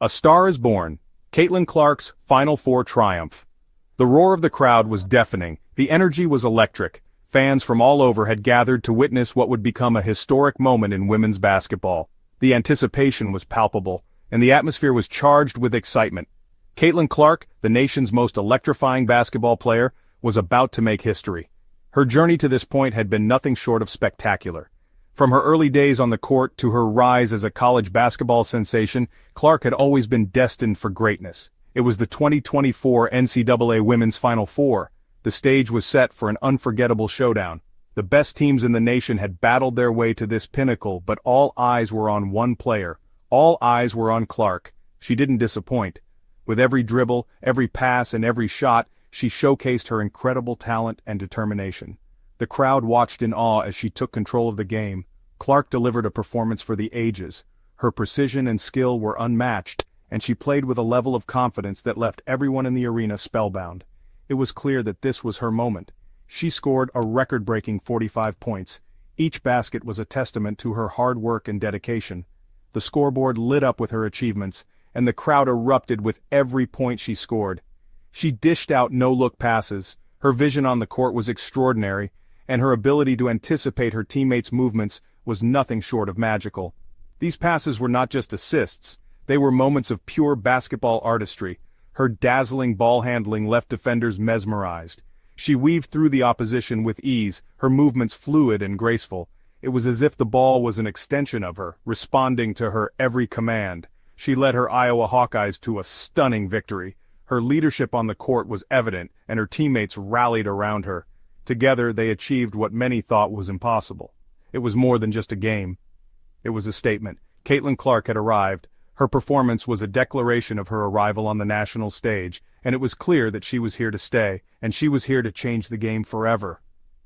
A star is born. Caitlin Clark's Final Four triumph. The roar of the crowd was deafening, the energy was electric. Fans from all over had gathered to witness what would become a historic moment in women's basketball. The anticipation was palpable, and the atmosphere was charged with excitement. Caitlin Clark, the nation's most electrifying basketball player, was about to make history. Her journey to this point had been nothing short of spectacular. From her early days on the court to her rise as a college basketball sensation, Clark had always been destined for greatness. It was the 2024 NCAA Women's Final Four. The stage was set for an unforgettable showdown. The best teams in the nation had battled their way to this pinnacle, but all eyes were on one player. All eyes were on Clark. She didn't disappoint. With every dribble, every pass, and every shot, she showcased her incredible talent and determination. The crowd watched in awe as she took control of the game. Clark delivered a performance for the ages. Her precision and skill were unmatched, and she played with a level of confidence that left everyone in the arena spellbound. It was clear that this was her moment. She scored a record-breaking 45 points. Each basket was a testament to her hard work and dedication. The scoreboard lit up with her achievements, and the crowd erupted with every point she scored. She dished out no-look passes. Her vision on the court was extraordinary, and her ability to anticipate her teammates' movements was nothing short of magical. These passes were not just assists, they were moments of pure basketball artistry. Her dazzling ball handling left defenders mesmerized. She weaved through the opposition with ease, her movements fluid and graceful. It was as if the ball was an extension of her, responding to her every command. She led her Iowa Hawkeyes to a stunning victory. Her leadership on the court was evident, and her teammates rallied around her. Together they achieved what many thought was impossible. It was more than just a game. It was a statement. Caitlin Clark had arrived. Her performance was a declaration of her arrival on the national stage, and it was clear that she was here to stay, and she was here to change the game forever.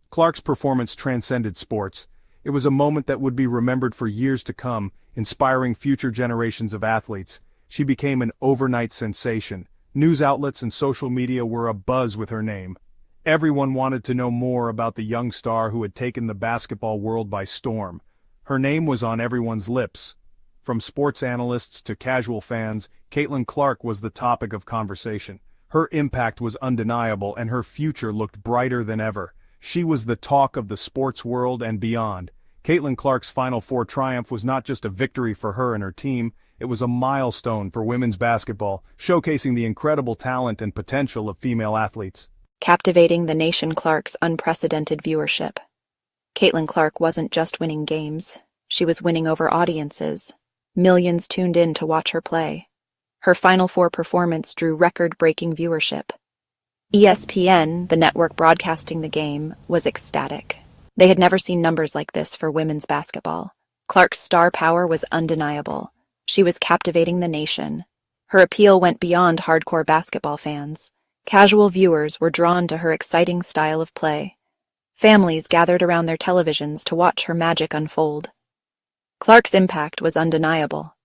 Clark's performance transcended sports. It was a moment that would be remembered for years to come, inspiring future generations of athletes. She became an overnight sensation. News outlets and social media were abuzz with her name. Everyone wanted to know more about the young star who had taken the basketball world by storm. Her name was on everyone's lips. From sports analysts to casual fans, Caitlin Clark was the topic of conversation. Her impact was undeniable, and her future looked brighter than ever. She was the talk of the sports world and beyond. Caitlin Clark's Final Four triumph was not just a victory for her and her team, it was a milestone for women's basketball, showcasing the incredible talent and potential of female athletes. Captivating the nation, Clark's unprecedented viewership. Caitlin Clark wasn't just winning games, she was winning over audiences. Millions tuned in to watch her play. Her Final Four performance drew record-breaking viewership. ESPN, the network broadcasting the game, was ecstatic. They had never seen numbers like this for women's basketball. Clark's star power was undeniable. She was captivating the nation. Her appeal went beyond hardcore basketball fans. Casual viewers were drawn to her exciting style of play. Families gathered around their televisions to watch her magic unfold. Clark's impact was undeniable.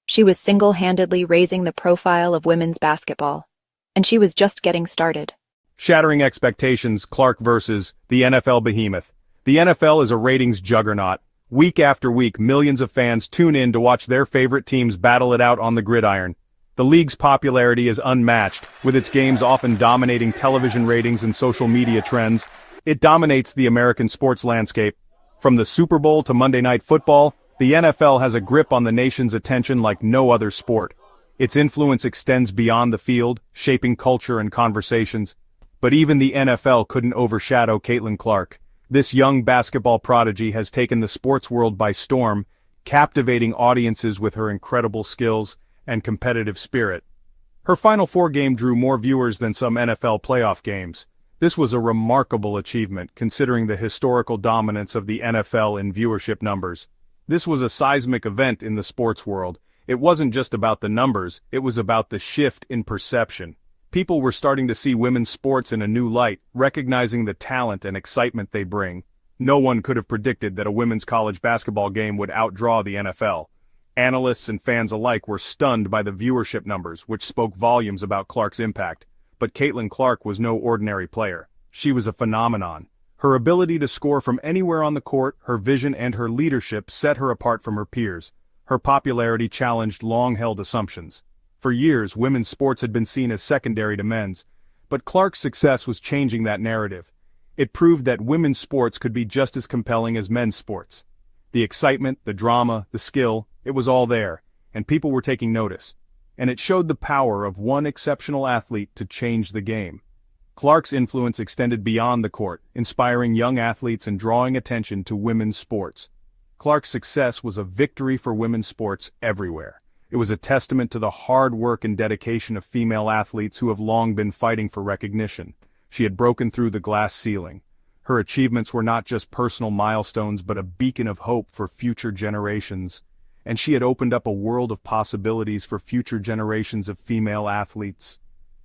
She was single-handedly raising the profile of women's basketball, and she was just getting started. Shattering expectations, Clark versus the NFL Behemoth. The NFL is a ratings juggernaut. Week after week, millions of fans tune in to watch their favorite teams battle it out on the gridiron. The league's popularity is unmatched, with its games often dominating television ratings and social media trends. It dominates the American sports landscape. From the Super Bowl to Monday Night Football, the NFL has a grip on the nation's attention like no other sport. Its influence extends beyond the field, shaping culture and conversations. But even the NFL couldn't overshadow Caitlin Clark. This young basketball prodigy has taken the sports world by storm, captivating audiences with her incredible skills and competitive spirit. Her Final Four game drew more viewers than some NFL playoff games. This was a remarkable achievement, considering the historical dominance of the NFL in viewership numbers. This was a seismic event in the sports world. It wasn't just about the numbers, it was about the shift in perception. People were starting to see women's sports in a new light, recognizing the talent and excitement they bring. No one could have predicted that a women's college basketball game would outdraw the NFL. Analysts and fans alike were stunned by the viewership numbers, which spoke volumes about Clark's impact. But Caitlin Clark was no ordinary player. She was a phenomenon. Her ability to score from anywhere on the court, her vision and her leadership set her apart from her peers. Her popularity challenged long-held assumptions. For years, women's sports had been seen as secondary to men's, but Clark's success was changing that narrative. It proved that women's sports could be just as compelling as men's sports. The excitement, the drama, the skill, it was all there, and people were taking notice. And it showed the power of one exceptional athlete to change the game. Clark's influence extended beyond the court, inspiring young athletes and drawing attention to women's sports. Clark's success was a victory for women's sports everywhere. It was a testament to the hard work and dedication of female athletes who have long been fighting for recognition. She had broken through the glass ceiling. Her achievements were not just personal milestones but a beacon of hope for future generations. And she had opened up a world of possibilities for future generations of female athletes.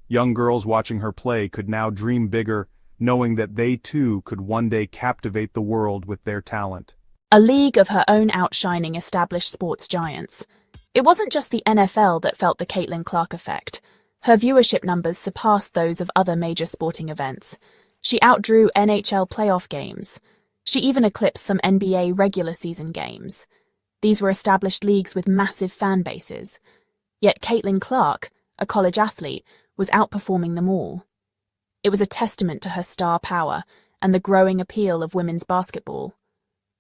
Young girls watching her play could now dream bigger, knowing that they too could one day captivate the world with their talent. A league of her own outshining established sports giants. It wasn't just the NFL that felt the Caitlin Clark effect. Her viewership numbers surpassed those of other major sporting events. She outdrew NHL playoff games. She even eclipsed some NBA regular season games. These were established leagues with massive fan bases. Yet Caitlin Clark, a college athlete, was outperforming them all. It was a testament to her star power and the growing appeal of women's basketball.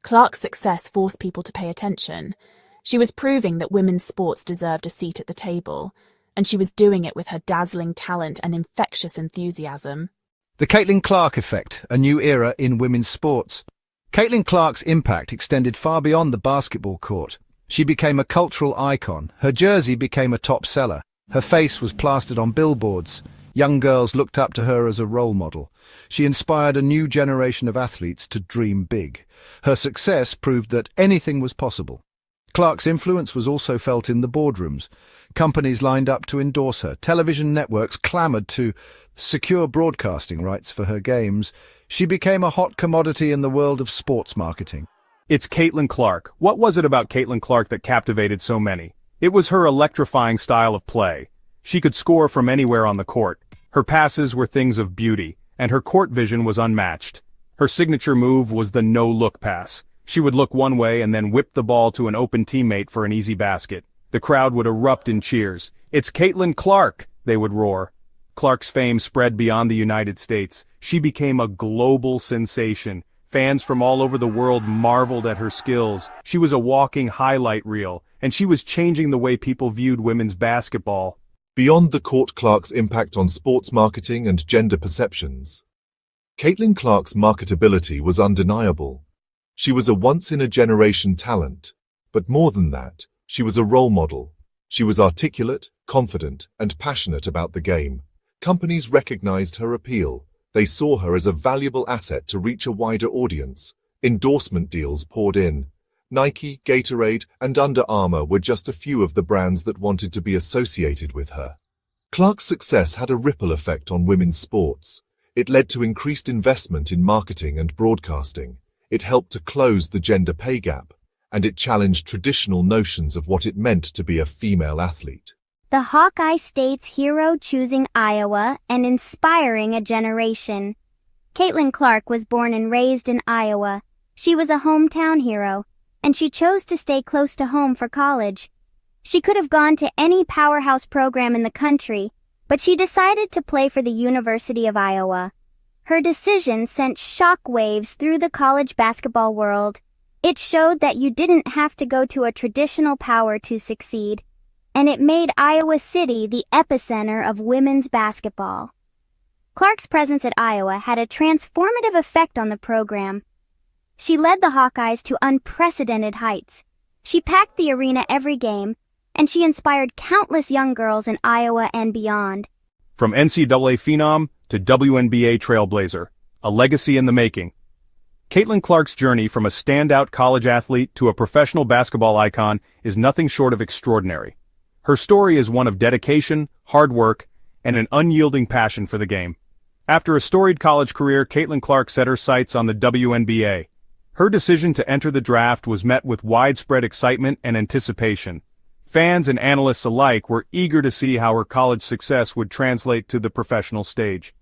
Clark's success forced people to pay attention. She was proving that women's sports deserved a seat at the table, and she was doing it with her dazzling talent and infectious enthusiasm. The Caitlin Clark effect, a new era in women's sports. Caitlin Clark's impact extended far beyond the basketball court. She became a cultural icon. Her jersey became a top seller. Her face was plastered on billboards. Young girls looked up to her as a role model. She inspired a new generation of athletes to dream big. Her success proved that anything was possible. Clark's influence was also felt in the boardrooms. Companies lined up to endorse her. Television networks clamored to secure broadcasting rights for her games. She became a hot commodity in the world of sports marketing. It's Caitlin Clark. What was it about Caitlin Clark that captivated so many? It was her electrifying style of play. She could score from anywhere on the court. Her passes were things of beauty, and her court vision was unmatched. Her signature move was the no-look pass. She would look one way and then whip the ball to an open teammate for an easy basket. The crowd would erupt in cheers. "It's Caitlin Clark!" they would roar. Clark's fame spread beyond the United States. She became a global sensation. Fans from all over the world marveled at her skills. She was a walking highlight reel, and she was changing the way people viewed women's basketball. Beyond the court, Clark's impact on sports marketing and gender perceptions. Caitlin Clark's marketability was undeniable. She was a once-in-a-generation talent, but more than that, she was a role model. She was articulate, confident, and passionate about the game. Companies recognized her appeal. They saw her as a valuable asset to reach a wider audience. Endorsement deals poured in. Nike, Gatorade, and Under Armour were just a few of the brands that wanted to be associated with her. Clark's success had a ripple effect on women's sports. It led to increased investment in marketing and broadcasting. It helped to close the gender pay gap, and it challenged traditional notions of what it meant to be a female athlete. The Hawkeye State's hero choosing Iowa and inspiring a generation. Caitlin Clark was born and raised in Iowa. She was a hometown hero, and she chose to stay close to home for college. She could have gone to any powerhouse program in the country, but she decided to play for the University of Iowa. Her decision sent shockwaves through the college basketball world. It showed that you didn't have to go to a traditional power to succeed, and it made Iowa City the epicenter of women's basketball. Clark's presence at Iowa had a transformative effect on the program. She led the Hawkeyes to unprecedented heights. She packed the arena every game, and she inspired countless young girls in Iowa and beyond. From NCAA phenom to WNBA trailblazer, a legacy in the making. Caitlin Clark's journey from a standout college athlete to a professional basketball icon is nothing short of extraordinary. Her story is one of dedication, hard work, and an unyielding passion for the game. After a storied college career, Caitlin Clark set her sights on the WNBA. Her decision to enter the draft was met with widespread excitement and anticipation. Fans and analysts alike were eager to see how her college success would translate to the professional stage.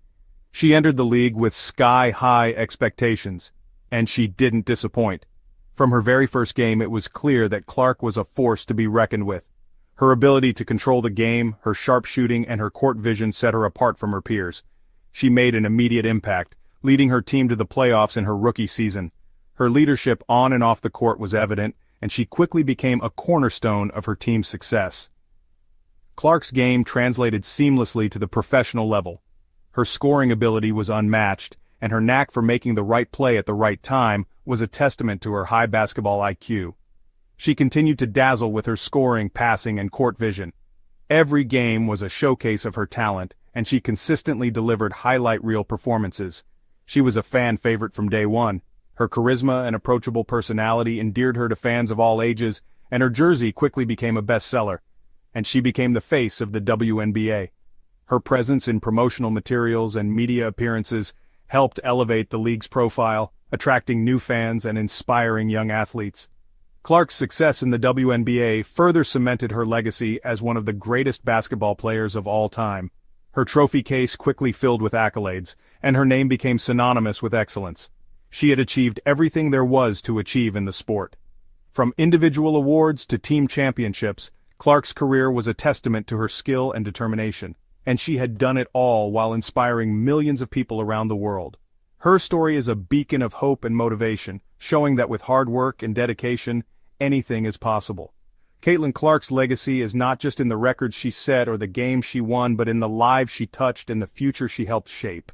She entered the league with sky-high expectations, and she didn't disappoint. From her very first game, it was clear that Clark was a force to be reckoned with. Her ability to control the game, her sharp shooting, and her court vision set her apart from her peers. She made an immediate impact, leading her team to the playoffs in her rookie season. Her leadership on and off the court was evident, and she quickly became a cornerstone of her team's success. Clark's game translated seamlessly to the professional level. Her scoring ability was unmatched, and her knack for making the right play at the right time was a testament to her high basketball IQ. She continued to dazzle with her scoring, passing, and court vision. Every game was a showcase of her talent, and she consistently delivered highlight reel performances. She was a fan favorite from day one. Her charisma and approachable personality endeared her to fans of all ages, and her jersey quickly became a bestseller. And she became the face of the WNBA. Her presence in promotional materials and media appearances helped elevate the league's profile, attracting new fans and inspiring young athletes. Clark's success in the WNBA further cemented her legacy as one of the greatest basketball players of all time. Her trophy case quickly filled with accolades, and her name became synonymous with excellence. She had achieved everything there was to achieve in the sport. From individual awards to team championships, Clark's career was a testament to her skill and determination, and she had done it all while inspiring millions of people around the world. Her story is a beacon of hope and motivation, showing that with hard work and dedication, anything is possible. Caitlin Clark's legacy is not just in the records she set or the games she won, but in the lives she touched and the future she helped shape.